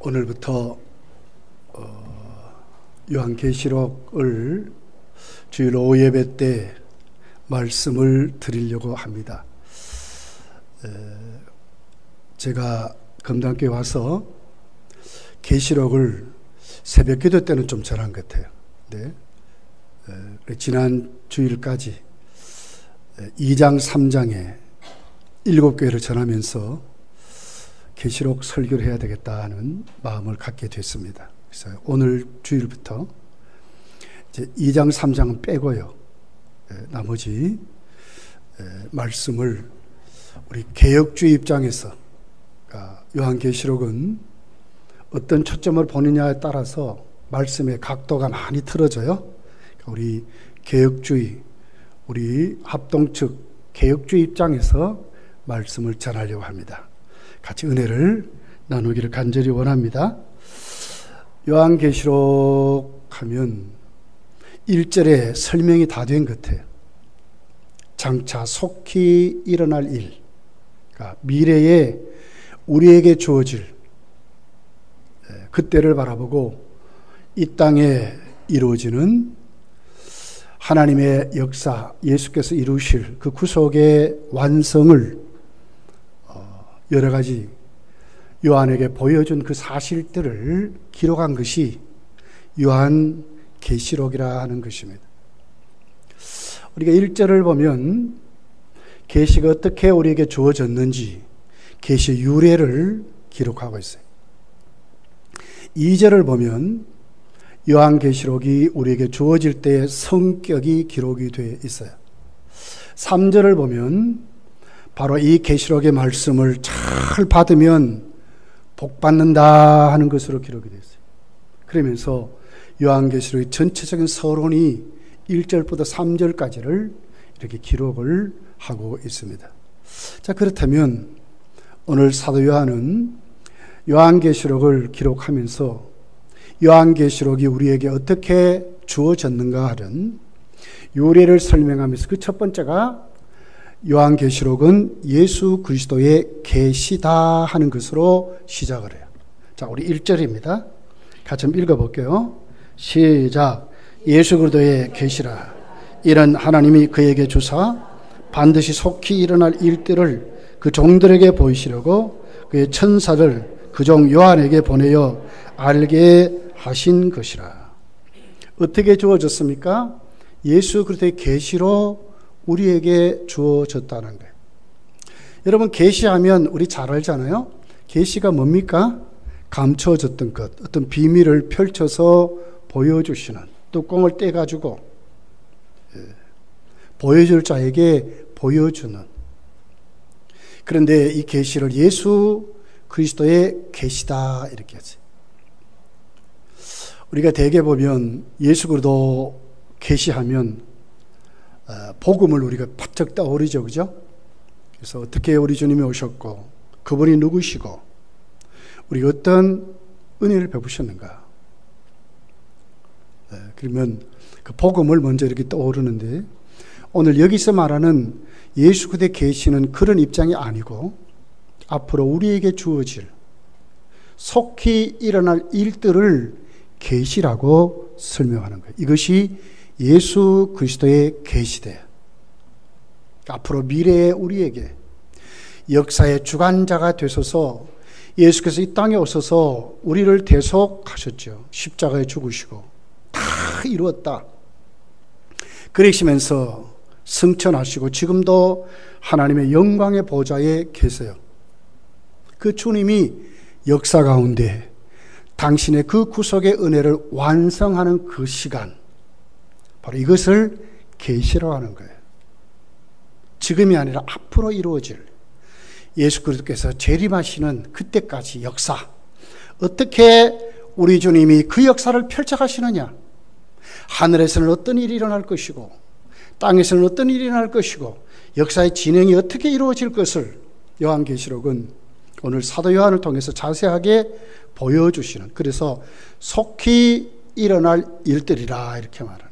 오늘부터 요한계시록을 주일 오후 예배 때 말씀을 드리려고 합니다. 제가 검단교회 와서 계시록을 새벽 기도 때는 좀 전한 것 같아요. 네. 지난 주일까지 2장 3장에 7교회를 전하면서 계시록 설교를 해야 되겠다 하는 마음을 갖게 됐습니다. 그래서 오늘 주일부터 이제 2장 3장은 빼고요. 나머지 말씀을 우리 개혁주의 입장에서, 요한계시록은 어떤 초점을 보느냐에 따라서 말씀의 각도가 많이 틀어져요. 우리 개혁주의, 우리 합동 측 개혁주의 입장에서 말씀을 전하려고 합니다. 같이 은혜를 나누기를 간절히 원합니다. 요한계시록 하면 1절에 설명이 다 된 것 같아요. 장차 속히 일어날 일, 그러니까 미래에 우리에게 주어질 그때를 바라보고 이 땅에 이루어지는 하나님의 역사, 예수께서 이루실 그 구속의 완성을 여러 가지 요한에게 보여준 그 사실들을 기록한 것이 요한계시록이라 하는 것입니다. 우리가 1절을 보면 계시가 어떻게 우리에게 주어졌는지 계시 유래를 기록하고 있어요. 2절을 보면 요한계시록이 우리에게 주어질 때의 성격이 기록이 되어 있어요. 3절을 보면 바로 이 계시록의 말씀을 잘 받으면 복받는다 하는 것으로 기록이 되어 있어요. 그러면서 요한계시록의 전체적인 서론이 1절부터 3절까지를 이렇게 기록을 하고 있습니다. 자, 그렇다면 오늘 사도 요한은 요한계시록을 기록하면서 요한계시록이 우리에게 어떻게 주어졌는가 하는 유래를 설명하면서 그 첫 번째가 요한계시록은 예수 그리스도의 계시다 하는 것으로 시작을 해요. 자, 우리 1절입니다. 같이 한번 읽어볼게요. 시작. 예수 그리스도의 계시라. 이런 하나님이 그에게 주사 반드시 속히 일어날 일들을 그 종들에게 보이시려고 그의 천사를 그 종 요한에게 보내어 알게 하신 것이라. 어떻게 주어졌습니까? 예수 그리스도의 계시로 우리에게 주어졌다는 거예요. 여러분, 계시하면 우리 잘 알잖아요. 계시가 뭡니까? 감춰졌던 것, 어떤 비밀을 펼쳐서 보여주시는, 뚜껑을 떼가지고 보여줄 자에게 보여주는. 그런데 이 계시를 예수 그리스도의 계시다 이렇게 하지. 우리가 대개 보면 예수 그리스도 계시하면 복음을 우리가 바짝 떠오르죠, 그죠? 그래서 어떻게 우리 주님이 오셨고 그분이 누구시고 우리가 어떤 은혜를 베푸셨는가. 그러면 그 복음을 먼저 이렇게 떠오르는데, 오늘 여기서 말하는 예수 그리스도의 계시는 그런 입장이 아니고 앞으로 우리에게 주어질 속히 일어날 일들을 계시라고 설명하는 거예요. 이것이 예수 그리스도의 계시대. 앞으로 미래에 우리에게 역사의 주관자가 되셔서 예수께서 이 땅에 오셔서 우리를 대속하셨죠. 십자가에 죽으시고 다 이루었다. 그러시면서 승천하시고 지금도 하나님의 영광의 보좌에 계세요. 그 주님이 역사 가운데 당신의 그 구속의 은혜를 완성하는 그 시간, 바로 이것을 계시라고 하는 거예요. 지금이 아니라 앞으로 이루어질 예수 그리스도께서 재림하시는 그때까지 역사, 어떻게 우리 주님이 그 역사를 펼쳐가시느냐, 하늘에서는 어떤 일이 일어날 것이고 땅에서는 어떤 일이 일어날 것이고 역사의 진행이 어떻게 이루어질 것을 요한계시록은 오늘 사도 요한을 통해서 자세하게 보여주시는, 그래서 속히 일어날 일들이라 이렇게 말하는.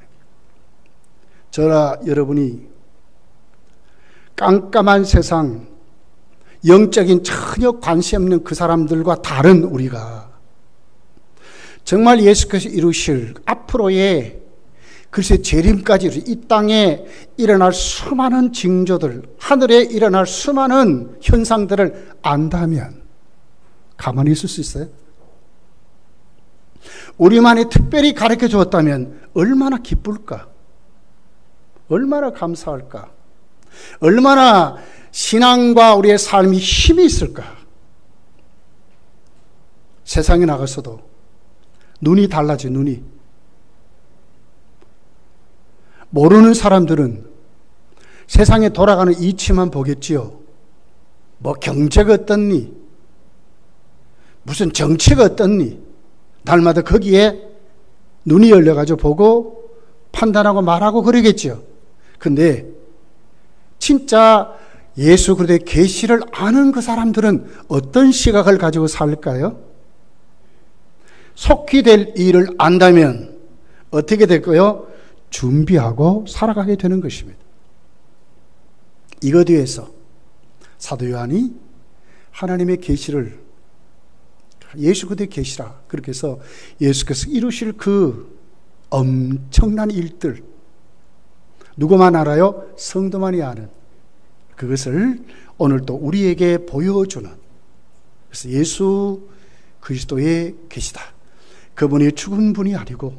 저나 여러분이 깜깜한 세상, 영적인 전혀 관심 없는 그 사람들과 다른 우리가 정말 예수께서 이루실 앞으로의 글쎄 재림까지 이 땅에 일어날 수많은 징조들, 하늘에 일어날 수많은 현상들을 안다면 가만히 있을 수 있어요? 우리만이 특별히 가르쳐 주었다면 얼마나 기쁠까? 얼마나 감사할까? 얼마나 신앙과 우리의 삶이 힘이 있을까? 세상에 나가서도 눈이 달라져, 눈이. 모르는 사람들은 세상에 돌아가는 이치만 보겠지요. 뭐 경제가 어떻니? 무슨 정치가 어떻니? 날마다 거기에 눈이 열려가지고 보고 판단하고 말하고 그러겠죠. 근데 진짜 예수 그리스도의 계시를 아는 그 사람들은 어떤 시각을 가지고 살까요? 속히 될 일을 안다면 어떻게 될까요? 준비하고 살아가게 되는 것입니다. 이것 위해서 사도 요한이 하나님의 계시를 예수 그리스도의 계시라 그렇게 해서 예수께서 이루실 그 엄청난 일들 누구만 알아요? 성도만이 아는 그것을 오늘 또 우리에게 보여주는 그래서 예수 그리스도의 계시다. 그분이 죽은 분이 아니고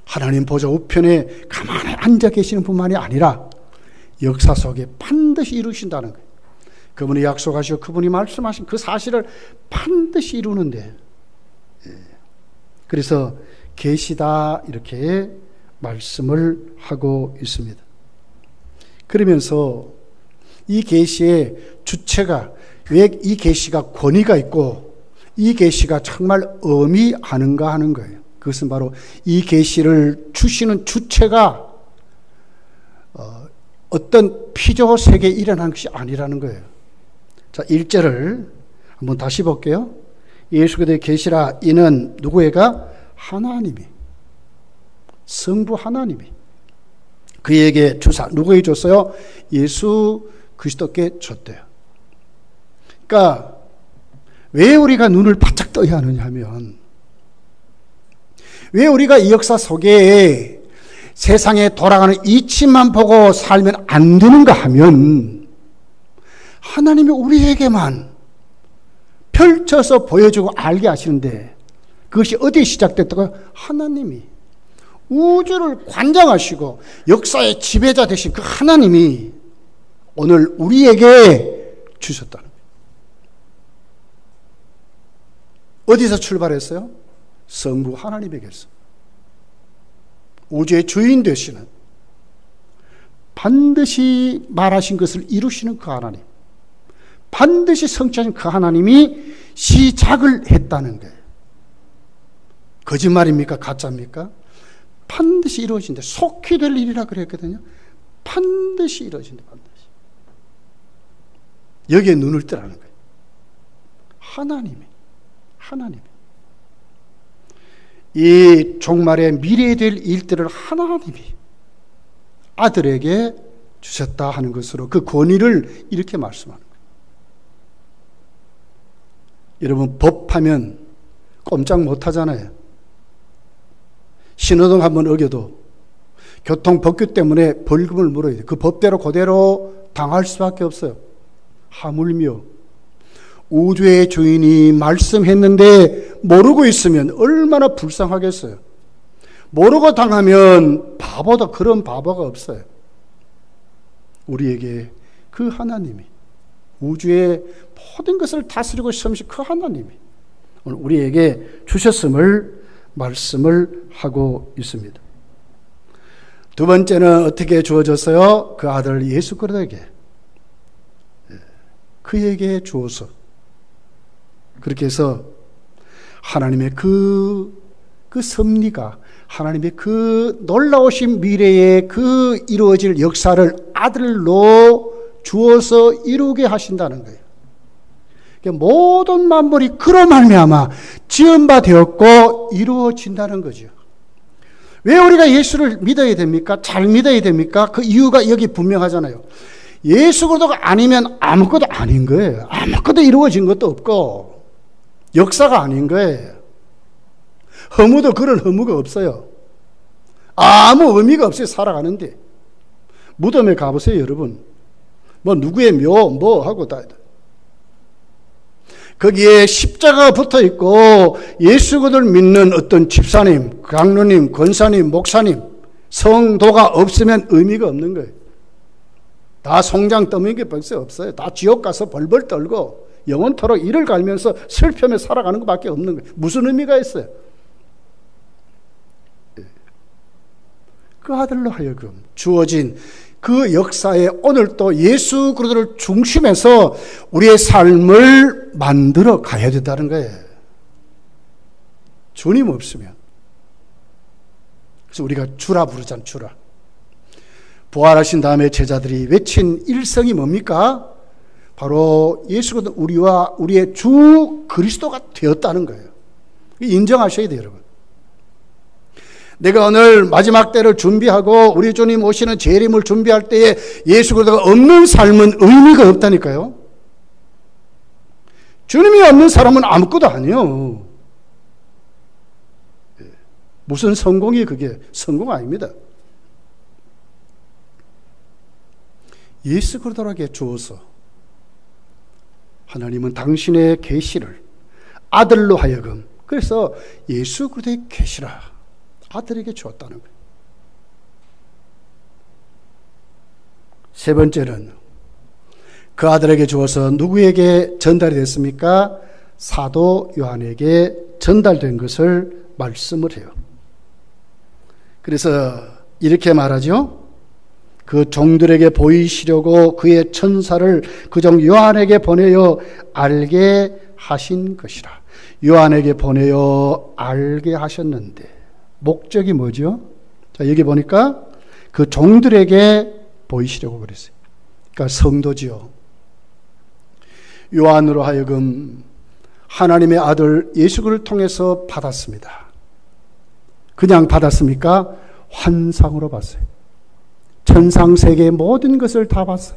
하나님 보좌 우편에 가만히 앉아 계시는 분만이 아니라 역사 속에 반드시 이루신다는 거예요. 그분이 약속하시고 그분이 말씀하신 그 사실을 반드시 이루는데 그래서 계시다 이렇게 말씀을 하고 있습니다. 그러면서 이 계시의 주체가 왜 이 계시가 권위가 있고 이 계시가 정말 의미하는가 하는 거예요. 그것은 바로 이 계시를 주시는 주체가 어떤 피조 세계에 일어난 것이 아니라는 거예요. 자, 1절을 한번 다시 볼게요. 예수 그리스도의 계시라 이는 누구에가? 하나님이 성부 하나님이 그에게 주사 누구에게 줬어요? 예수 그리스도께 줬대요. 그러니까 왜 우리가 눈을 바짝 떠야 하느냐 하면 왜 우리가 이 역사 속에 세상에 돌아가는 이치만 보고 살면 안 되는가 하면 하나님이 우리에게만 펼쳐서 보여주고 알게 하시는데 그것이 어디에 시작됐다고요? 하나님이 우주를 관장하시고 역사의 지배자 되신 그 하나님이 오늘 우리에게 주셨다는 거예요. 어디서 출발했어요? 성부 하나님에게서. 우주의 주인 되시는 반드시 말하신 것을 이루시는 그 하나님, 반드시 성취하신 그 하나님이 시작을 했다는 거예요. 거짓말입니까? 가짜입니까? 반드시 이루어진다. 속히 될 일이라 그랬거든요. 반드시 이루어진다. 반드시. 여기에 눈을 뜨라는 거예요. 하나님이. 이 종말의 미래에 될 일들을 하나님이 아들에게 주셨다 하는 것으로 그 권위를 이렇게 말씀하는 거예요. 여러분 법하면 꼼짝 못하잖아요. 신호등 한번 어겨도 교통법규 때문에 벌금을 물어야 돼요. 그 법대로 그대로 당할 수밖에 없어요. 하물며 우주의 주인이 말씀했는데 모르고 있으면 얼마나 불쌍하겠어요. 모르고 당하면 바보다 그런 바보가 없어요. 우리에게 그 하나님이 우주의 모든 것을 다스리고 섬기신 그 하나님이 오늘 우리에게 주셨음을 말씀을 하고 있습니다. 두 번째는 어떻게 주어졌어요? 그 아들 예수 그리스도에게 그에게 주어서 그렇게 해서 하나님의 그 섭리가 하나님의 그 놀라우신 미래에 그 이루어질 역사를 아들로 주어서 이루게 하신다는 거예요. 모든 만물이 그로 말미암아 지은 바 되었고 이루어진다는 거죠. 왜 우리가 예수를 믿어야 됩니까? 잘 믿어야 됩니까? 그 이유가 여기 분명하잖아요. 예수 그리스도가 아니면 아무것도 아닌 거예요. 아무것도 이루어진 것도 없고 역사가 아닌 거예요. 허무도 그런 허무가 없어요. 아무 의미가 없어요, 살아가는데. 무덤에 가보세요, 여러분. 뭐 누구의 묘, 뭐 하고 다. 거기에 십자가가 붙어 있고 예수 그리스도를 믿는 어떤 집사님, 강로님, 권사님, 목사님, 성도가 없으면 의미가 없는 거예요. 다 송장 떠먹는 게 벌써 없어요. 다 지옥 가서 벌벌 떨고 영원토록 이를 갈면서 슬퍼하며 살아가는 것밖에 없는 거예요. 무슨 의미가 있어요? 그 아들로 하여금 주어진 그 역사에 오늘 또 예수 그리스도를 중심에서 우리의 삶을 만들어 가야 된다는 거예요. 주님 없으면. 그래서 우리가 주라 부르잖아요. 주라. 부활하신 다음에 제자들이 외친 일성이 뭡니까? 바로 예수 그리스도 우리와 우리의 주 그리스도가 되었다는 거예요. 인정하셔야 돼요, 여러분. 내가 오늘 마지막 때를 준비하고 우리 주님 오시는 재림을 준비할 때에 예수 그리스도가 없는 삶은 의미가 없다니까요. 주님이 없는 사람은 아무것도 아니에요. 무슨 성공이 그게 성공 아닙니다. 예수 그리스도에게 주어서 하나님은 당신의 계시를 아들로 하여금, 그래서 예수 그리스도의 계시라 아들에게 주었다는 거예요. 세 번째는 그 아들에게 주어서 누구에게 전달이 됐습니까? 사도 요한에게 전달된 것을 말씀을 해요. 그래서 이렇게 말하죠. 그 종들에게 보이시려고 그의 천사를 그 종 요한에게 보내어 알게 하신 것이라. 요한에게 보내어 알게 하셨는데 목적이 뭐죠? 자, 여기 보니까 그 종들에게 보이시려고 그랬어요. 그러니까 성도지요. 요한으로 하여금 하나님의 아들 예수 그리스도를 통해서 받았습니다. 그냥 받았습니까? 환상으로 봤어요. 천상세계의 모든 것을 다 봤어요.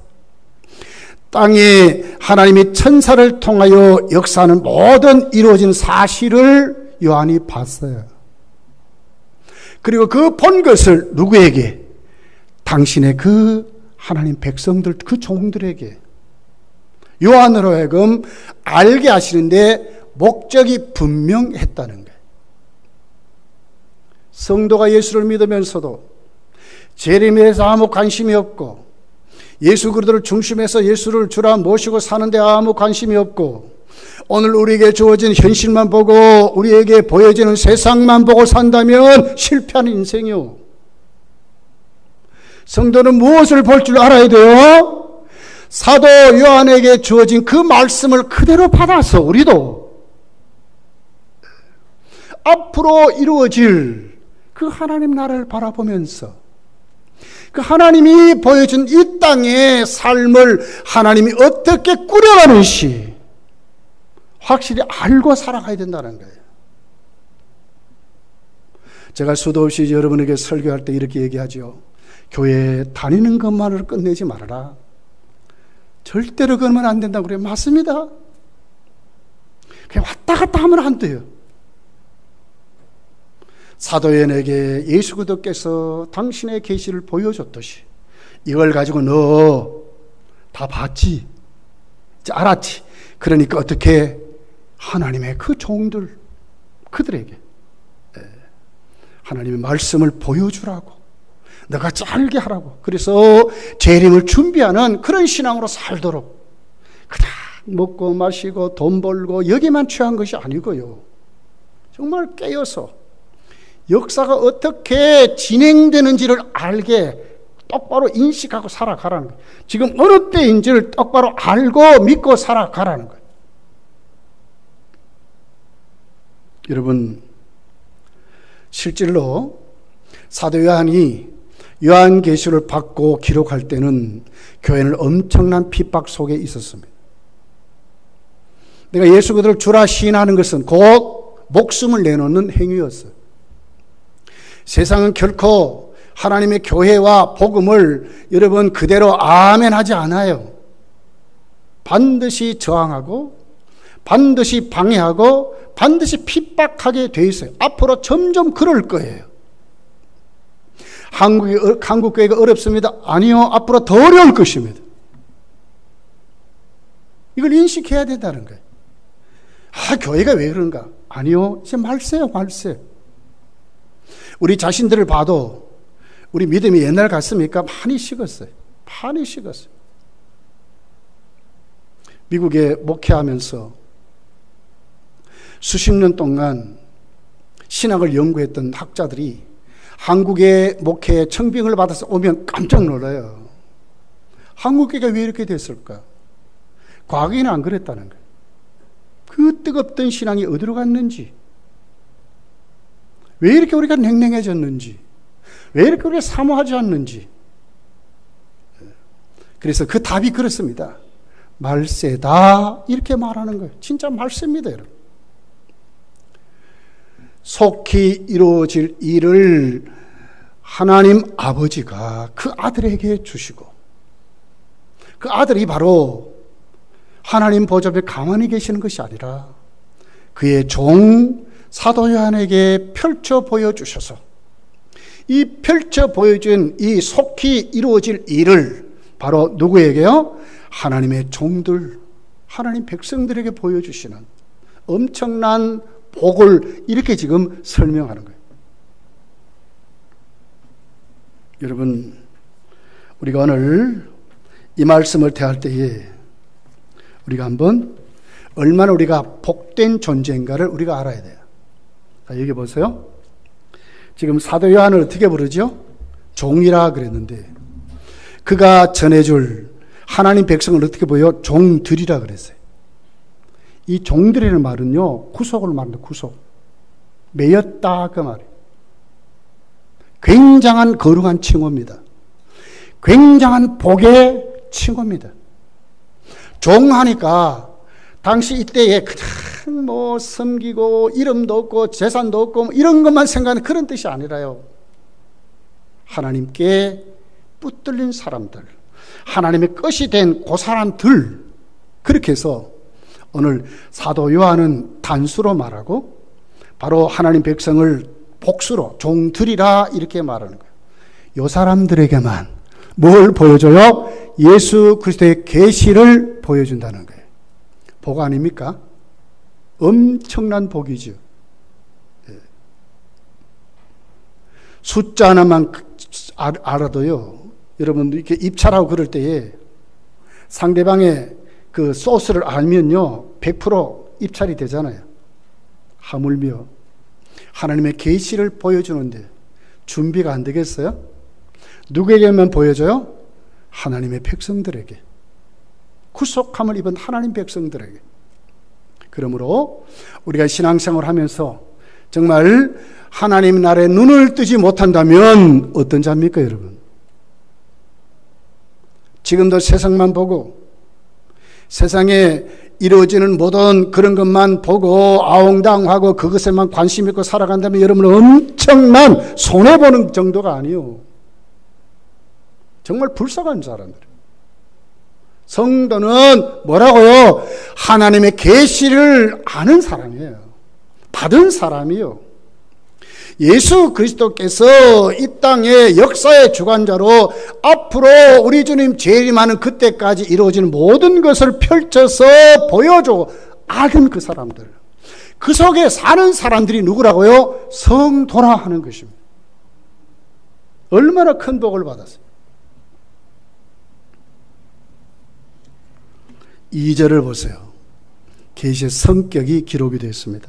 땅에 하나님이 천사를 통하여 역사하는 모든 이루어진 사실을 요한이 봤어요. 그리고 그 본 것을 누구에게? 당신의 그 하나님 백성들, 그 종들에게 요한으로 하여금 알게 하시는데 목적이 분명했다는 거예요. 성도가 예수를 믿으면서도 재림에 대해서 아무 관심이 없고 예수 그리스도를 중심해서 예수를 주라 모시고 사는데 아무 관심이 없고 오늘 우리에게 주어진 현실만 보고 우리에게 보여지는 세상만 보고 산다면 실패하는 인생이요. 성도는 무엇을 볼 줄 알아야 돼요? 사도 요한에게 주어진 그 말씀을 그대로 받아서 우리도 앞으로 이루어질 그 하나님 나라를 바라보면서 그 하나님이 보여준 이 땅의 삶을 하나님이 어떻게 꾸려가는지 확실히 알고 살아가야 된다는 거예요. 제가 수도 없이 여러분에게 설교할 때 이렇게 얘기하죠. 교회 다니는 것만으로 끝내지 말아라. 절대로 그러면 안 된다고 그래요. 맞습니다. 그냥 왔다 갔다 하면 안 돼요. 사도연에게 예수 그리스도께서 당신의 계시를 보여줬듯이 이걸 가지고 너 다 봤지? 알았지? 그러니까 어떻게 하나님의 그 종들 그들에게 하나님의 말씀을 보여주라고 너가 알게 하라고. 그래서 재림을 준비하는 그런 신앙으로 살도록 그냥 먹고 마시고 돈 벌고 여기만 취한 것이 아니고요. 정말 깨어서 역사가 어떻게 진행되는지를 알게 똑바로 인식하고 살아가라는 거예요. 지금 어느 때인지를 똑바로 알고 믿고 살아가라는 거예요. 여러분, 실제로 사도 요한이 요한계시를 받고 기록할 때는 교회는 엄청난 핍박 속에 있었습니다. 내가 예수 그리스도를 주라 시인하는 것은 곧 목숨을 내놓는 행위였어요. 세상은 결코 하나님의 교회와 복음을 여러분 그대로 아멘 하지 않아요. 반드시 저항하고 반드시 방해하고 반드시 핍박하게 돼 있어요. 앞으로 점점 그럴 거예요. 한국 교회가 어렵습니다. 아니요. 앞으로 더 어려울 것입니다. 이걸 인식해야 된다는 거예요. 교회가 왜 그런가? 아니요. 이제 말세요, 말세. 우리 자신들을 봐도 우리 믿음이 옛날 같습니까? 많이 식었어요. 많이 식었어요. 미국에 목회하면서 수십 년 동안 신학을 연구했던 학자들이 한국의 목회에 청빙을 받아서 오면 깜짝 놀라요. 한국교회가 왜 이렇게 됐을까? 과거에는 안 그랬다는 거예요. 그 뜨겁던 신앙이 어디로 갔는지, 왜 이렇게 우리가 냉랭해졌는지, 왜 이렇게 우리가 사모하지 않는지. 그래서 그 답이 그렇습니다. 말세다 이렇게 말하는 거예요. 진짜 말세입니다, 여러분. 속히 이루어질 일을 하나님 아버지가 그 아들에게 주시고, 그 아들이 바로 하나님 보좌 앞에 가만히 계시는 것이 아니라 그의 종 사도 요한에게 펼쳐 보여주셔서, 이 펼쳐 보여준 이 속히 이루어질 일을 바로 누구에게요? 하나님의 종들, 하나님 백성들에게 보여주시는 엄청난 복을 이렇게 지금 설명하는 거예요. 여러분, 우리가 오늘 이 말씀을 대할 때에 우리가 한번 얼마나 우리가 복된 존재인가를 우리가 알아야 돼요. 자, 여기 보세요. 지금 사도 요한을 어떻게 부르죠? 종이라 그랬는데, 그가 전해줄 하나님 백성을 어떻게 보여? 종들이라 그랬어요. 이 종들이라는 말은요, 구속을 말합니다. 구속. 매였다 그 말이에요. 굉장한 거룩한 칭호입니다. 굉장한 복의 칭호입니다. 종하니까 당시 이때에 그냥 뭐 섬기고 이름도 없고 재산도 없고 뭐 이런 것만 생각하는 그런 뜻이 아니라요. 하나님께 붙들린 사람들, 하나님의 것이 된 그 사람들, 그렇게 해서 오늘 사도 요한은 단수로 말하고 바로 하나님 백성을 복수로 종들이라 이렇게 말하는 거예요. 이 사람들에게만 뭘 보여줘요? 예수 그리스도의 계시를 보여준다는 거예요. 복 아닙니까? 엄청난 복이죠. 숫자 하나만 알아도요, 여러분들 이렇게 입찰하고 그럴 때에 상대방의 그 소스를 알면요 100% 입찰이 되잖아요. 하물며 하나님의 계시를 보여주는데 준비가 안 되겠어요? 누구에게만 보여줘요? 하나님의 백성들에게, 구속함을 입은 하나님 백성들에게. 그러므로 우리가 신앙생활을 하면서 정말 하나님 나라에 눈을 뜨지 못한다면 어떤 자입니까, 여러분? 지금도 세상만 보고 세상에 이루어지는 모든 그런 것만 보고 아웅당하고 그것에만 관심 있고 살아간다면 여러분은 엄청난 손해보는 정도가 아니요, 정말 불쌍한 사람들이에요. 성도는 뭐라고요? 하나님의 계시를 아는 사람이에요. 받은 사람이요. 예수 그리스도께서 이 땅의 역사의 주관자로 앞으로 우리 주님 재림하는 그때까지 이루어지는 모든 것을 펼쳐서 보여줘 아는 그 사람들, 그 속에 사는 사람들이 누구라고요? 성도라 하는 것입니다. 얼마나 큰 복을 받았어요. 2절을 보세요. 계시의 성격이 기록이 되어 있습니다.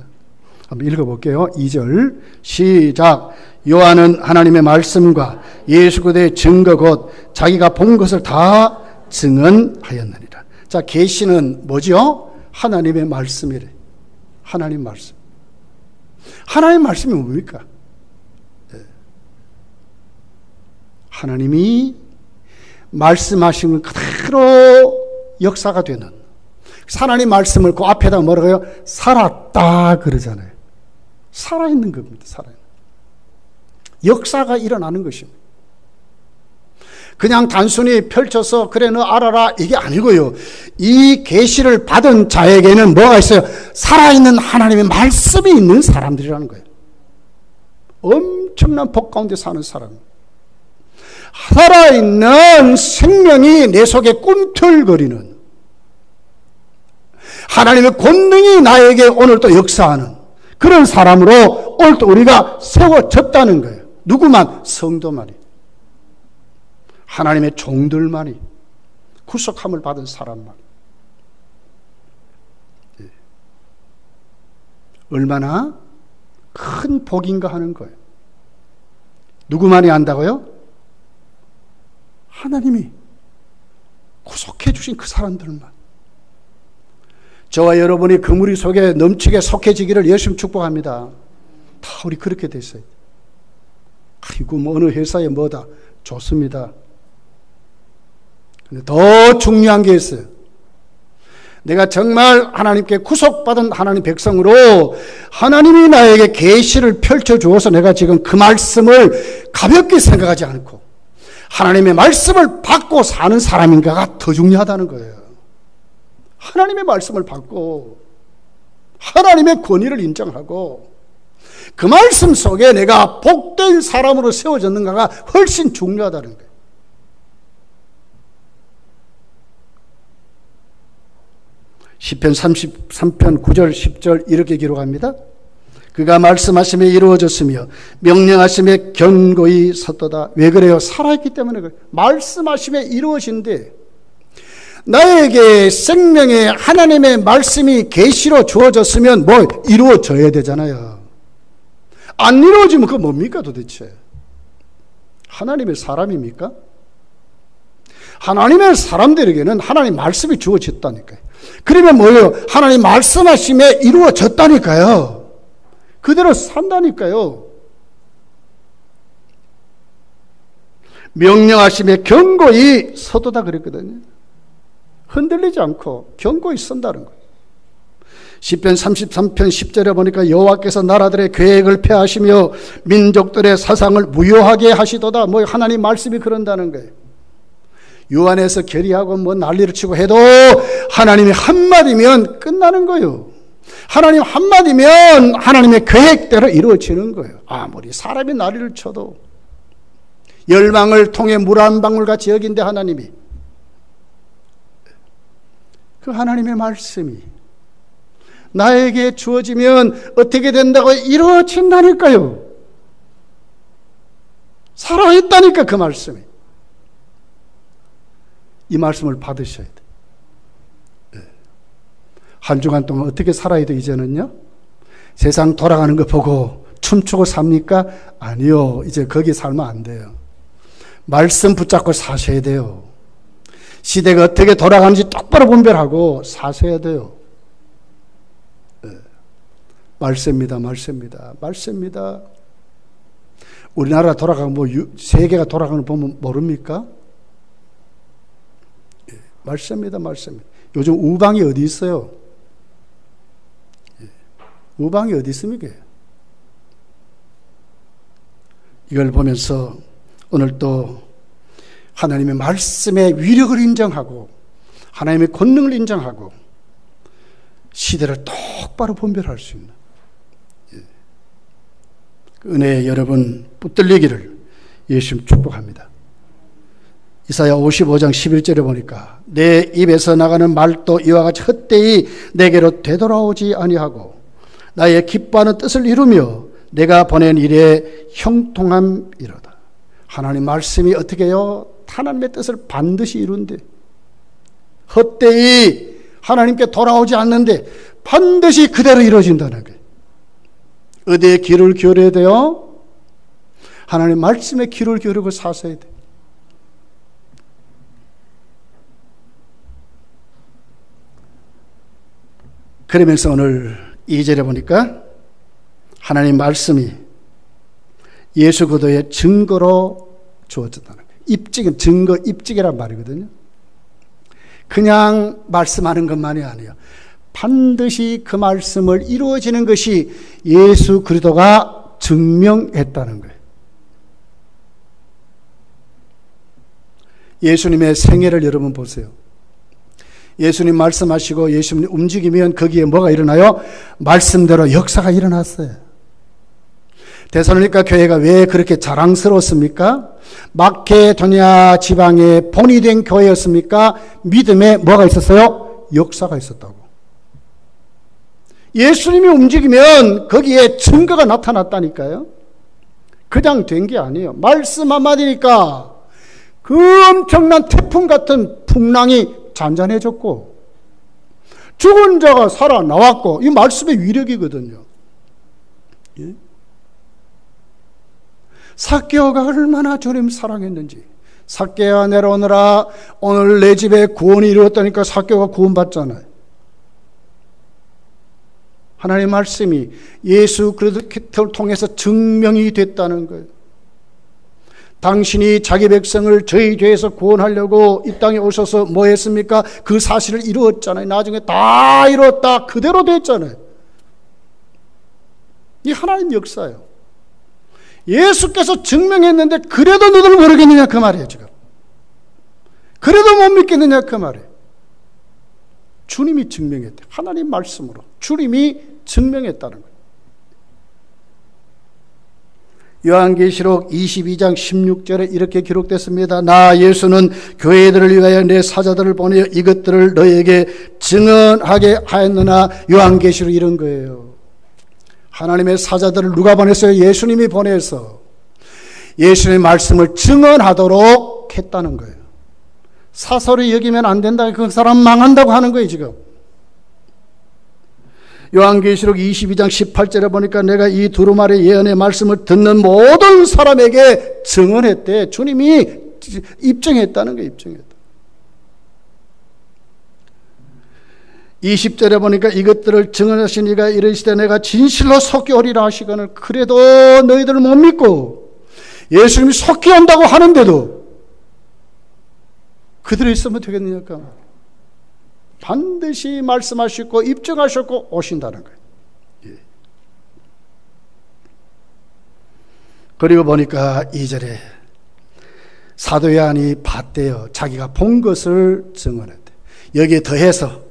한번 읽어볼게요. 2절 시작. 요한은 하나님의 말씀과 예수 그리스도의 증거 곧 자기가 본 것을 다 증언하였느니라. 자, 계시는 뭐죠? 하나님의 말씀이래. 하나님 말씀. 하나님 말씀이 뭡니까? 하나님이 말씀하신 것 그대로 역사가 되는, 하나님 말씀을 그 앞에다 뭐라고요? 살았다 그러잖아요. 살아있는 겁니다. 살아있는. 역사가 일어나는 것입니다. 그냥 단순히 펼쳐서 그래 너 알아라 이게 아니고요. 이 계시를 받은 자에게는 뭐가 있어요? 살아있는 하나님의 말씀이 있는 사람들이라는 거예요. 엄청난 복 가운데 사는 사람. 살아있는 생명이 내 속에 꿈틀거리는, 하나님의 권능이 나에게 오늘 또 역사하는 그런 사람으로 오늘 또 우리가 세워졌다는 거예요. 누구만? 성도만이, 하나님의 종들만이, 구속함을 받은 사람만. 얼마나 큰 복인가 하는 거예요. 누구만이 안다고요? 하나님이 구속해 주신 그 사람들만. 저와 여러분이 그 무리 속에 넘치게 속해지기를 예수님 축복합니다. 다 우리 그렇게 됐어요. 아이고 뭐 어느 회사에 뭐다. 좋습니다. 근데 더 중요한 게 있어요. 내가 정말 하나님께 구속받은 하나님 백성으로 하나님이 나에게 계시를 펼쳐주어서 내가 지금 그 말씀을 가볍게 생각하지 않고 하나님의 말씀을 받고 사는 사람인가가 더 중요하다는 거예요. 하나님의 말씀을 받고 하나님의 권위를 인정하고 그 말씀 속에 내가 복된 사람으로 세워졌는가가 훨씬 중요하다는 거예요. 시편 33편 9절 10절 이렇게 기록합니다. 그가 말씀하심에 이루어졌으며 명령하심에 견고히 섰도다. 왜 그래요? 살아있기 때문에 그래요. 말씀하심에 이루어진대. 나에게 생명의 하나님의 말씀이 계시로 주어졌으면 뭐 이루어져야 되잖아요. 안 이루어지면 그거 뭡니까 도대체? 하나님의 사람입니까? 하나님의 사람들에게는 하나님 말씀이 주어졌다니까요. 그러면 뭐예요? 하나님 말씀하심에 이루어졌다니까요. 그대로 산다니까요. 명령하심에 견고히 서도다 그랬거든요. 흔들리지 않고 견고히 선다는 거예요. 시편 33편 10절에 보니까 여호와께서 나라들의 계획을 폐하시며 민족들의 사상을 무효하게 하시도다. 뭐 하나님 말씀이 그런다는 거예요. 유한에서 결의하고 뭐 난리를 치고 해도 하나님이 한마디면 끝나는 거예요. 하나님 한마디면 하나님의 계획대로 이루어지는 거예요. 아무리 사람이 난리를 쳐도 열망을 통해 물 한 방울같이 여긴데 하나님이 그 하나님의 말씀이 나에게 주어지면 어떻게 된다고 이루어진다니까요. 살아있다니까 그 말씀이. 이 말씀을 받으셔야 돼요. 한 주간 동안 어떻게 살아야 돼 이제는요? 세상 돌아가는 거 보고 춤추고 삽니까? 아니요. 이제 거기 살면 안 돼요. 말씀 붙잡고 사셔야 돼요. 시대가 어떻게 돌아가는지 똑바로 분별하고 사셔야 돼요. 말씀입니다. 말씀입니다. 말씀입니다. 우리나라 돌아가고 뭐 세계가 돌아가는 거 보면 모릅니까? 말씀입니다. 말씀입니다. 요즘 우방이 어디 있어요? 우방이 어디 있습니까? 이걸 보면서 오늘 또 하나님의 말씀의 위력을 인정하고 하나님의 권능을 인정하고 시대를 똑바로 분별할 수 있는 은혜의 여러분 붙들리기를 예수님 축복합니다. 이사야 55장 11절에 보니까 내 입에서 나가는 말도 이와 같이 헛되이 내게로 되돌아오지 아니하고 나의 기뻐하는 뜻을 이루며 내가 보낸 일에 형통함이로다. 하나님 말씀이 어떻게 해요? 하나님의 뜻을 반드시 이룬대. 헛되이 하나님께 돌아오지 않는데 반드시 그대로 이루어진다는 거예요. 어디에 귀를 기울여야 돼요? 하나님 말씀에 귀를 기울이고 사셔야 돼요. 그러면서 오늘 2절에 보니까 하나님 말씀이 예수 그리스도의 증거로 주어졌다는 거예요. 입증은 증거, 입증이란 말이거든요. 그냥 말씀하는 것만이 아니에요. 반드시 그 말씀을 이루어지는 것이 예수 그리스도가 증명했다는 거예요. 예수님의 생애를 여러분 보세요. 예수님 말씀하시고 예수님 움직이면 거기에 뭐가 일어나요? 말씀대로 역사가 일어났어요. 데살로니가 교회가 왜 그렇게 자랑스러웠습니까? 마케도냐 지방의 본이 된 교회였습니까? 믿음에 뭐가 있었어요? 역사가 있었다고. 예수님이 움직이면 거기에 증거가 나타났다니까요. 그냥 된 게 아니에요. 말씀 한마디니까 그 엄청난 태풍 같은 풍랑이 잔잔해졌고 죽은 자가 살아나왔고, 이 말씀의 위력이거든요. 예? 삭개오가 얼마나 주님 사랑했는지. 삭개오가 내려오느라 오늘 내 집에 구원이 이루어졌다니까 삭개오가 구원받잖아요. 하나님의 말씀이 예수 그리스도를 통해서 증명이 됐다는 거예요. 당신이 자기 백성을 저희 죄에서 구원하려고 이 땅에 오셔서 뭐 했습니까? 그 사실을 이루었잖아요. 나중에 다 이루었다. 그대로 됐잖아요. 이 하나님 역사예요. 예수께서 증명했는데 그래도 너희들 모르겠느냐 그 말이에요. 지금 그래도 못 믿겠느냐 그 말이에요. 주님이 증명했대. 하나님 말씀으로 주님이 증명했다는 거예요. 요한계시록 22장 16절에 이렇게 기록됐습니다. 나 예수는 교회들을 위하여 내 사자들을 보내어 이것들을 너희에게 증언하게 하였느나. 요한계시록 이런 거예요. 하나님의 사자들을 누가 보냈어요? 예수님이 보내서 예수님의 말씀을 증언하도록 했다는 거예요. 사설이 여기면 안 된다. 그 사람 망한다고 하는 거예요 지금. 요한계시록 22장 18절에 보니까 내가 이 두루마리 예언의 말씀을 듣는 모든 사람에게 증언했대. 주님이 입증했다는 거예요. 입증했다. 20절에 보니까 이것들을 증언하신 이가 이르시되 내가 진실로 속히 오리라 하시거늘. 그래도 너희들 못 믿고 예수님이 속히 온다고 하는데도 그들이 있으면 되겠느냐까. 반드시 말씀하셨고 입증하셨고 오신다는 거예요. 예. 그리고 보니까 2절에 사도 요한이 봤대요. 자기가 본 것을 증언했대. 여기에 더해서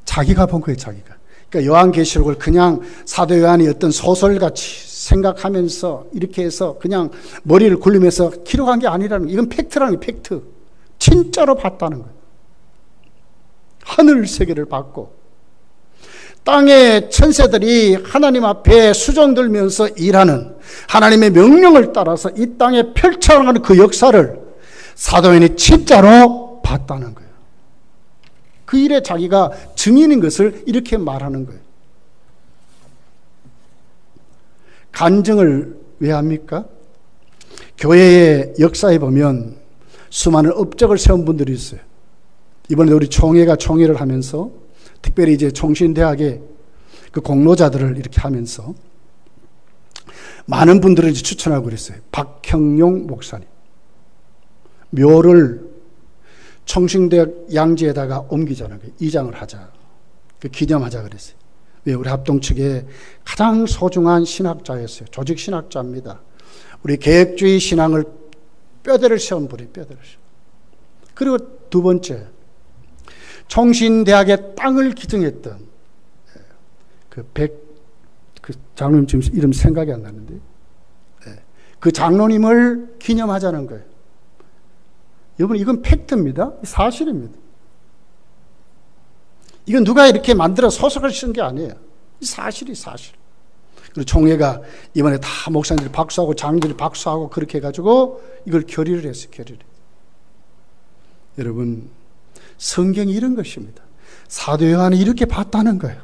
자기가 본 거예요. 자기가. 그러니까 요한계시록을 그냥 사도 요한이 어떤 소설같이 생각하면서 이렇게 해서 그냥 머리를 굴리면서 기록한 게 아니라는 거예요. 이건 팩트라는 거예요. 팩트. 진짜로 봤다는 거예요. 하늘 세계를 봤고 땅의 천사들이 하나님 앞에 수종 들면서 일하는 하나님의 명령을 따라서 이 땅에 펼쳐나가는 그 역사를 사도인이 진짜로 봤다는 거예요. 그 일에 자기가 증인인 것을 이렇게 말하는 거예요. 간증을 왜 합니까? 교회의 역사에 보면 수많은 업적을 세운 분들이 있어요. 이번에 우리 총회가 총회를 하면서 특별히 이제 총신대학의 그 공로자들을 이렇게 하면서 많은 분들을 이제 추천하고 그랬어요. 박형용 목사님. 묘를 총신대학 양지에다가 옮기자는 거예요. 이장을 하자. 기념하자 그랬어요. 왜? 우리 합동 측에 가장 소중한 신학자였어요. 조직 신학자입니다. 우리 계획주의 신앙을 뼈대를 세운 분이 뼈대를 세운. 그리고 두 번째, 총신대학의 땅을 기증했던 그 장로님 지금 이름 생각이 안 나는데, 그 장로님을 기념하자는 거예요. 여러분, 이건 팩트입니다. 사실입니다. 이건 누가 이렇게 만들어 소설을 쓴 게 아니에요. 사실이 사실. 그리고 총회가 이번에 다 목사님들이 박수하고 장로들이 박수하고 그렇게 해가지고 이걸 결의를 했어요. 결의를. 여러분, 성경이 이런 것입니다. 사도 요한이 이렇게 봤다는 거예요.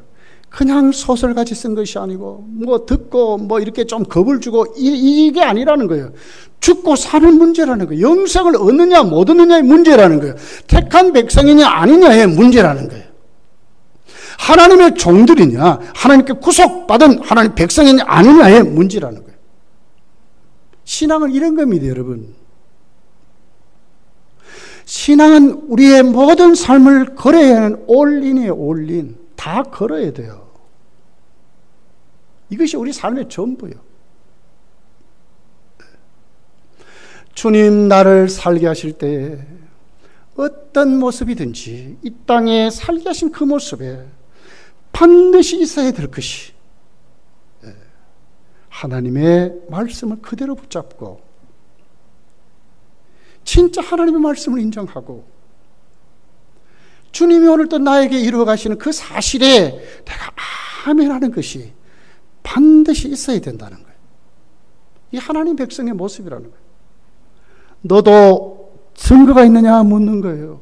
그냥 소설같이 쓴 것이 아니고 뭐 듣고 뭐 이렇게 좀 겁을 주고 이게 아니라는 거예요. 죽고 사는 문제라는 거예요. 영생을 얻느냐 못 얻느냐의 문제라는 거예요. 택한 백성이냐 아니냐의 문제라는 거예요. 하나님의 종들이냐 하나님께 구속받은 하나님 백성이냐 아니냐의 문제라는 거예요. 신앙은 이런 겁니다, 여러분. 신앙은 우리의 모든 삶을 걸어야 하는 올인이에요. 올인. 다 걸어야 돼요. 이것이 우리 삶의 전부예요. 주님 나를 살게 하실 때 어떤 모습이든지 이 땅에 살게 하신 그 모습에 반드시 있어야 될 것이 하나님의 말씀을 그대로 붙잡고 진짜 하나님의 말씀을 인정하고 주님이 오늘 또 나에게 이루어 가시는 그 사실에 내가 아멘 하는 것이 반드시 있어야 된다는 거예요. 이 하나님 백성의 모습이라는 거예요. 너도 증거가 있느냐 묻는 거예요.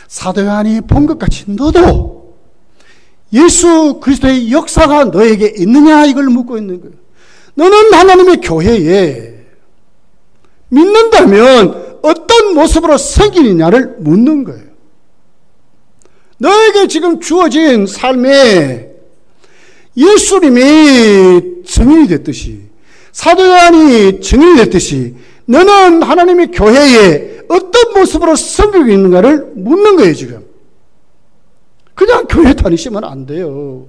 사도 요한이 본 것 같이 너도 예수 그리스도의 역사가 너에게 있느냐 이걸 묻고 있는 거예요. 너는 하나님의 교회에 믿는다면 어떤 모습으로 섬기느냐를 묻는 거예요. 너에게 지금 주어진 삶에 예수님이 증인이 됐듯이 사도 요한이 증인이 됐듯이 너는 하나님의 교회에 어떤 모습으로 섬기고 있는가를 묻는 거예요. 지금 그냥 교회 다니시면 안 돼요.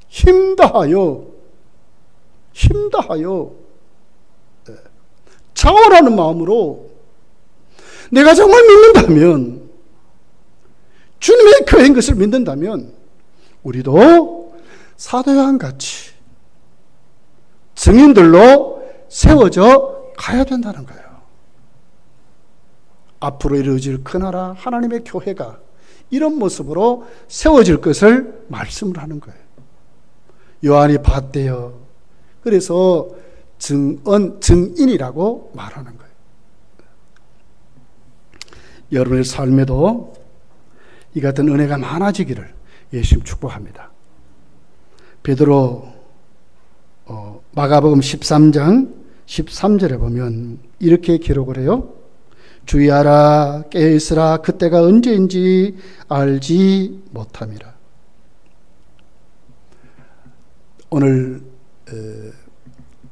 힘다하여 자원하는 마음으로 내가 정말 믿는다면, 주님의 교회인 것을 믿는다면 우리도 사도 요한같이 증인들로 세워져 가야 된다는 거예요. 앞으로 이루어질 그 나라 하나님의 교회가 이런 모습으로 세워질 것을 말씀을 하는 거예요. 요한이 봤대요. 그래서 증인이라고 말하는 거예요. 여러분의 삶에도 이 같은 은혜가 많아지기를 예수님 축복합니다. 베드로 마가복음 13장 13절에 보면 이렇게 기록을 해요. 주의하라, 깨어있으라, 그때가 언제인지 알지 못함이라. 오늘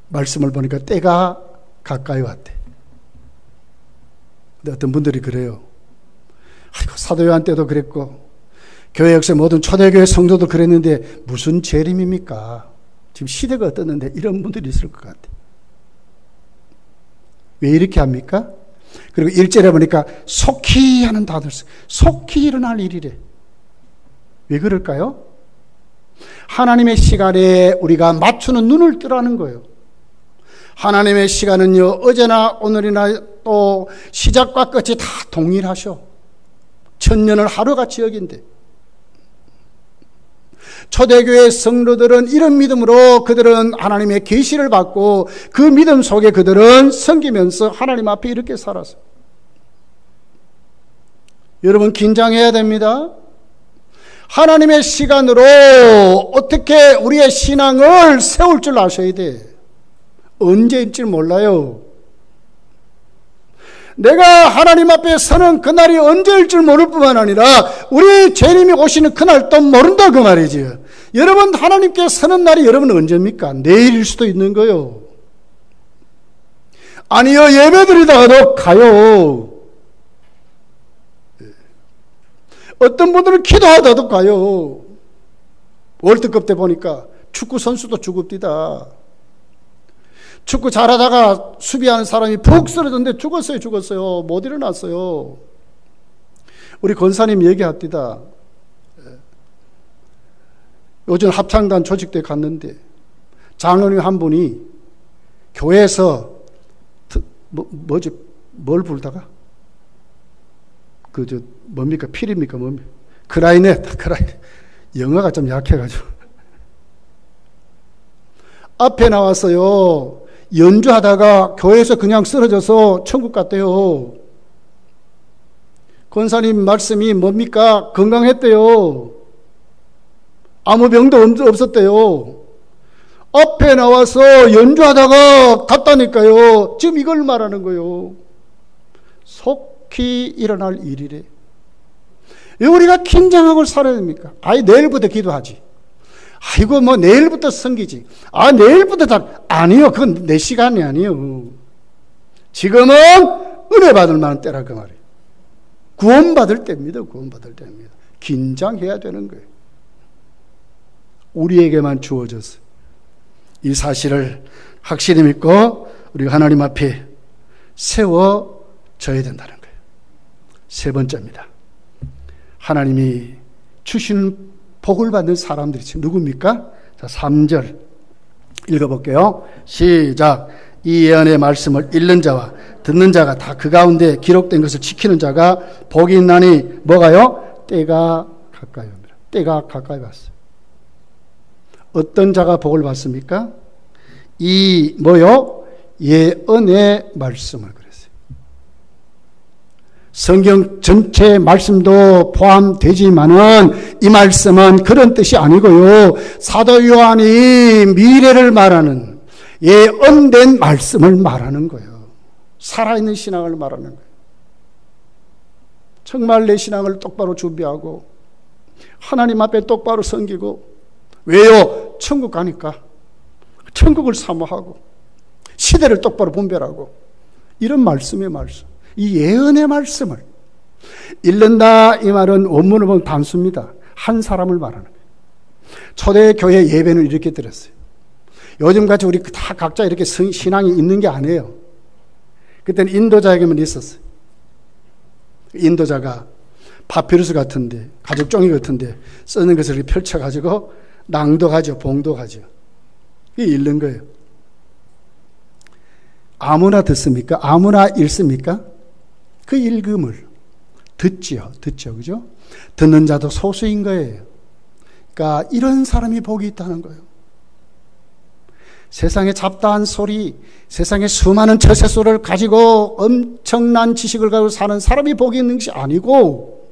말씀을 보니까 때가 가까이 왔대. 근데 어떤 분들이 그래요. 아이고, 사도 요한 때도 그랬고 교회 역사 모든 초대교회 성도도 그랬는데 무슨 재림입니까? 지금 시대가 어떻는데 이런 분들이 있을 것 같아. 왜 이렇게 합니까? 그리고 1절에 보니까 속히 하는 다들 속히 일어날 일이래. 왜 그럴까요? 하나님의 시간에 우리가 맞추는 눈을 뜨라는 거예요. 하나님의 시간은요, 어제나 오늘이나 또 시작과 끝이 다 동일하셔. 천년을 하루같이 여긴대. 초대교회 성도들은 이런 믿음으로 그들은 하나님의 계시를 받고 그 믿음 속에 그들은 섬기면서 하나님 앞에 이렇게 살았어요. 여러분 긴장해야 됩니다. 하나님의 시간으로 어떻게 우리의 신앙을 세울 줄 아셔야 돼. 언제일지 몰라요. 내가 하나님 앞에 서는 그날이 언제일 줄 모를 뿐만 아니라 우리 주님이 오시는 그날도 모른다 그 말이지요. 여러분 하나님께 서는 날이 여러분 언제입니까? 내일일 수도 있는 거요. 아니요, 예배드리다가도 가요. 어떤 분들은 기도하다도 가요. 월드컵 때 보니까 축구 선수도 죽읍디다. 축구 잘하다가 수비하는 사람이 푹 쓰러졌는데 죽었어요. 못 일어났어요. 우리 권사님 얘기합디다. 요즘 합창단 조직대 갔는데 장로님 한 분이 교회에서 뭘 부르다가 뭡니까? 필입니까? 뭡니까? 크라이넷. 영어가 좀 약해가지고 앞에 나왔어요. 연주하다가 교회에서 그냥 쓰러져서 천국 갔대요. 권사님 말씀이 뭡니까? 건강했대요. 아무 병도 없었대요. 앞에 나와서 연주하다가 갔다니까요. 지금 이걸 말하는 거예요. 속히 일어날 일이래. 왜 우리가 긴장하고 살아야 됩니까? 내일부터 기도하지. 아이고 내일부터 섬기지. 내일부터 아니요, 그건 내 시간이 아니요. 지금은 은혜 받을 만한 때라 그 말이에요. 구원받을 때입니다. 구원받을 때입니다. 긴장해야 되는 거예요. 우리에게만 주어졌어요. 이 사실을 확실히 믿고 우리가 하나님 앞에 세워져야 된다는 거예요. 세 번째입니다. 하나님이 주시는 복을 받는 사람들이 지금 누굽니까? 자, 3절 읽어볼게요. 시작. 이 예언의 말씀을 읽는 자와 듣는 자가 다 그 가운데 기록된 것을 지키는 자가 복이 있나니 뭐가요? 때가 가까이 옵니다. 때가 가까이 왔어요. 어떤 자가 복을 받습니까? 이 뭐요? 예언의 말씀을 그랬어요. 성경 전체 말씀도 포함되지만은 이 말씀은 그런 뜻이 아니고요. 사도 요한이 미래를 말하는 예언된 말씀을 말하는 거예요. 살아있는 신앙을 말하는 거예요. 정말 내 신앙을 똑바로 준비하고 하나님 앞에 똑바로 섬기고, 왜요? 천국 가니까 천국을 사모하고 시대를 똑바로 분별하고, 이런 말씀의 말씀, 이 예언의 말씀을 읽는다. 이 말은 원문을 보면 단수입니다. 한 사람을 말하는 거예요. 초대교회 예배는 이렇게 드렸어요. 요즘같이 우리 다 각자 이렇게 신앙이 있는 게 아니에요. 그때는 인도자에게만 있었어요. 인도자가 파피루스 같은데, 가죽 종이 같은데 쓰는 것을 이렇게 펼쳐가지고 낭독하죠. 봉독하죠. 이게 읽는 거예요. 아무나 듣습니까? 아무나 읽습니까? 그 읽음을 듣지요. 그죠? 듣는 자도 소수인 거예요. 그러니까 이런 사람이 복이 있다는 거예요. 세상의 잡다한 소리, 세상의 수많은 처세소를 가지고 엄청난 지식을 가지고 사는 사람이 복이 있는 것이 아니고,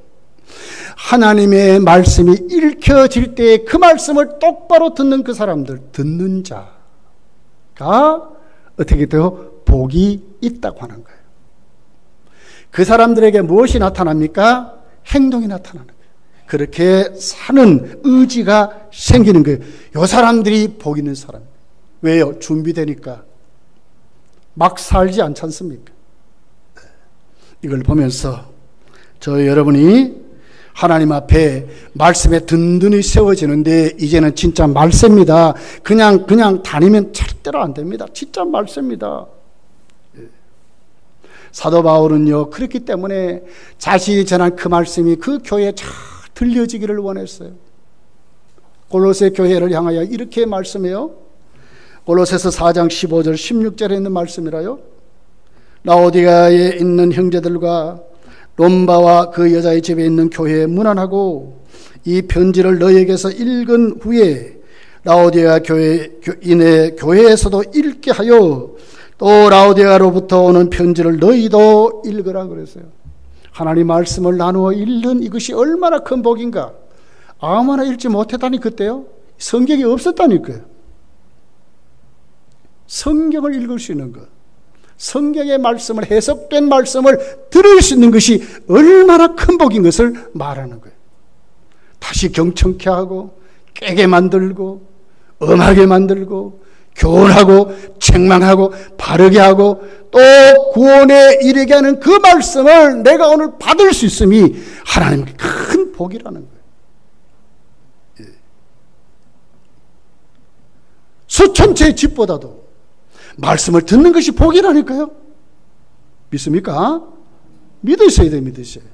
하나님의 말씀이 읽혀질 때 그 말씀을 똑바로 듣는 그 사람들, 듣는 자가 어떻게 돼요? 복이 있다고 하는 거예요. 그 사람들에게 무엇이 나타납니까? 행동이 나타나는 거예요. 그렇게 사는 의지가 생기는 거예요. 이 사람들이 복 있는 사람이에요. 왜요? 준비되니까. 막 살지 않지 않습니까? 이걸 보면서 여러분이 하나님 앞에 말씀에 든든히 세워지는데, 이제는 진짜 말씀입니다. 그냥 다니면 절대로 안 됩니다. 진짜 말씀입니다. 사도 바울은요, 그렇기 때문에 자신이 전한 그 말씀이 그 교회에 잘 들려지기를 원했어요. 골로새 교회를 향하여 이렇게 말씀해요. 골로새서 4장 15절 16절에 있는 말씀이라요. 라오디가에 있는 형제들과 롬바와 그 여자의 집에 있는 교회에 문안하고, 이 편지를 너희에게서 읽은 후에 라오디가 교인의 교회에서도 읽게 하여 또 라오디가로부터 오는 편지를 너희도 읽으라 그랬어요. 하나님 말씀을 나누어 읽는 이것이 얼마나 큰 복인가. 아무나 읽지 못했다니. 그때요, 성경이 없었다니까요. 성경을 읽을 수 있는 것, 성경의 말씀을, 해석된 말씀을 들을 수 있는 것이 얼마나 큰 복인 것을 말하는 거예요. 다시 경청케 하고 깨게 만들고 엄하게 만들고 교훈하고 책망하고 바르게 하고 또 구원에 이르게 하는 그 말씀을 내가 오늘 받을 수 있음이 하나님의 큰 복이라는 거예요. 수천 채의 집보다도 말씀을 듣는 것이 복이라니까요. 믿습니까? 믿으셔야 돼요. 믿으셔야.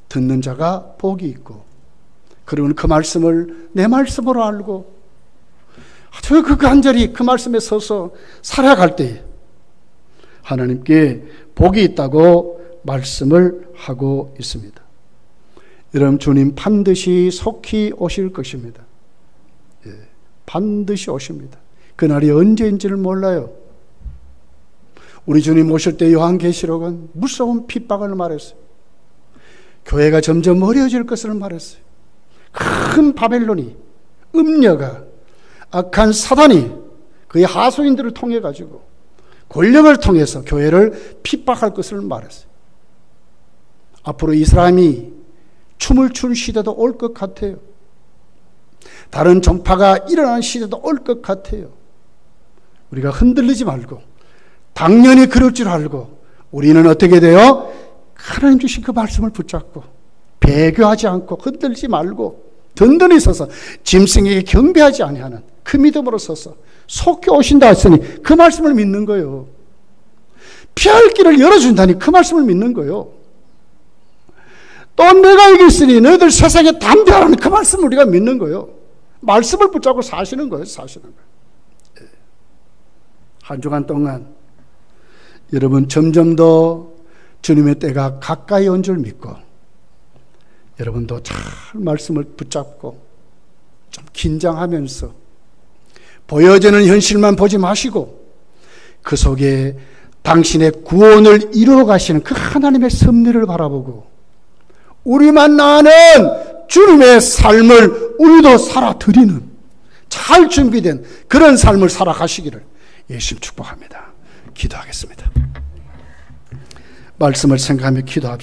듣는 자가 복이 있고, 그리고 그 말씀을 내 말씀으로 알고 아주 그 간절히 그 말씀에 서서 살아갈 때 하나님께 복이 있다고 말씀을 하고 있습니다. 여러분, 주님 반드시 속히 오실 것입니다. 반드시 오십니다. 그날이 언제인지를 몰라요. 우리 주님 오실 때 요한계시록은 무서운 핍박을 말했어요. 교회가 점점 어려워질 것을 말했어요. 큰 바벨론이, 음녀가, 악한 사단이 그의 하수인들을 통해 가지고 권력을 통해서 교회를 핍박할 것을 말했어요. 앞으로 이 사람이 춤을 출 시대도 올 것 같아요. 다른 종파가 일어나는 시대도 올 것 같아요. 우리가 흔들리지 말고 당연히 그럴 줄 알고 우리는 어떻게 돼요? 하나님 주신 그 말씀을 붙잡고 배교하지 않고 흔들지 말고 든든히 서서 짐승에게 경배하지 아니하는 그 믿음으로 서서 속히 오신다 했으니 그 말씀을 믿는 거예요. 피할 길을 열어준다니 그 말씀을 믿는 거예요. 또 내가 여기 있으니 너희들 세상에 담대하라는 그 말씀을 우리가 믿는 거예요. 말씀을 붙잡고 사시는 거예요. 사시는 거예요. 한 주간 동안 여러분 점점 더 주님의 때가 가까이 온 줄 믿고 여러분도 잘 말씀을 붙잡고 좀 긴장하면서 보여지는 현실만 보지 마시고 그 속에 당신의 구원을 이루어 가시는 그 하나님의 섭리를 바라보고 우리만 아는 주님의 삶을 우리도 살아드리는 잘 준비된 그런 삶을 살아가시기를 예수님 축복합니다. 기도하겠습니다. 말씀을 생각하며 기도합시다.